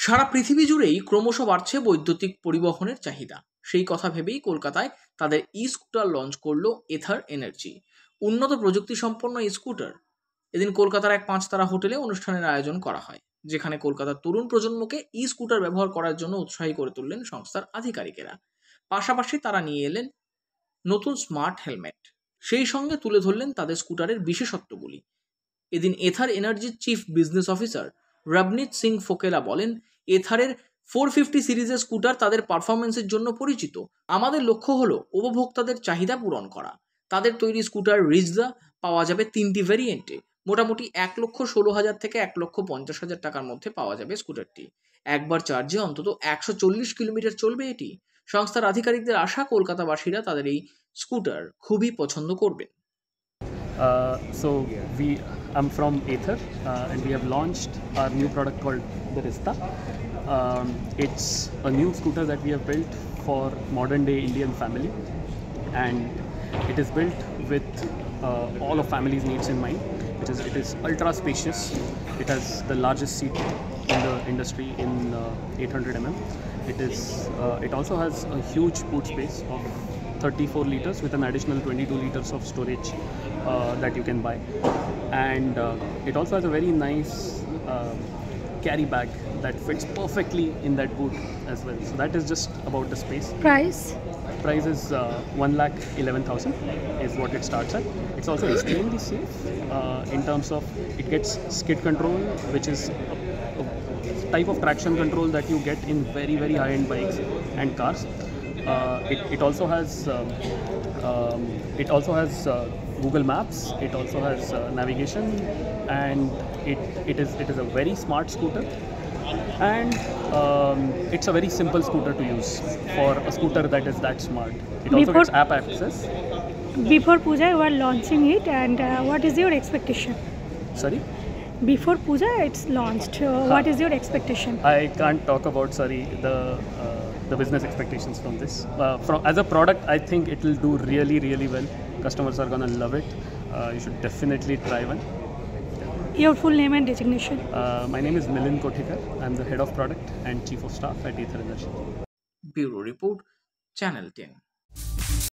সারা পৃথিবী জুড়েই ক্রমশ বাড়ছে বৈদ্যুতিক পরিবহনের চাহিদা। সেই কথা ভেবেই কলকাতায় তাদের ই স্কুটার লঞ্চ করলো এথার এনার্জি। উন্নত প্রযুক্তি সম্পন্ন ই স্কুটার। এদিন কলকাতার এক 5 তারা হোটেলে অনুষ্ঠানের আয়োজন করা হয়, যেখানে কলকাতার তরুণ প্রজন্মকে ই স্কুটার ব্যবহার করার জন্য উৎসাহী করে তুললেন সংস্থার আধিকারিকেরা। পাশাপাশি তারা নিয়ে এলেন নতুন স্মার্ট হেলমেট, সেই সঙ্গে তুলে ধরলেন তাদের স্কুটারের বিশেষত্বগুলি। এদিন এথার এনার্জির chief business officer Ravneet Singh Phokela বলেন, এথারের 450 সিরিজের স্কুটার তাদের পারফরমেন্সের জন্য পরিচিত। আমাদের লক্ষ্য হলো উপভোক্তাদের চাহিদা পূরণ করা। তাদের তৈরি স্কুটার রিজদা পাওয়া যাবে 3টি ভেরিয়েন্টে। মোটামুটি 1,16,000 থেকে 1,50,000 টাকার মধ্যে পাওয়া যাবে স্কুটারটি। একবার চার্জে অন্তত 140 কিলোমিটার চলবে এটি। সংস্থার আধিকারিকদের আশা, কলকাতাবাসীরা তাদের এই স্কুটার খুবই পছন্দ করবেন। I'm from Ather, and we have launched our new product called the Rista. It's a new scooter that we have built for modern day Indian family, and it is built with all of family's needs in mind. It is ultra spacious. It has the largest seat in the industry in 800 mm. It also has a huge boot space of 34 liters with an additional 22 liters of storage that you can buy, and it also has a very nice carry bag that fits perfectly in that boot as well. So that is just about the space. Price is 1,11,000 is what it starts at. It's also extremely safe in terms of it gets skid control, which is a type of traction control that you get in very very high-end bikes and cars. It also has Google Maps. It also has navigation, and it is a very smart scooter, and it's a very simple scooter to use for a scooter that is that smart. It also gets app access. Before Puja, you are launching it, and what is your expectation? Sorry? Before Puja, it's launched. What is your expectation? I can't talk about the business expectations from this. As a product, I think it will do really really well. Customers are gonna love it. You should definitely try one. Your full name and designation? My name is Milind Kothikar. I'm the head of product and chief of staff at Ather Energy. Bureau Report, Channel 10.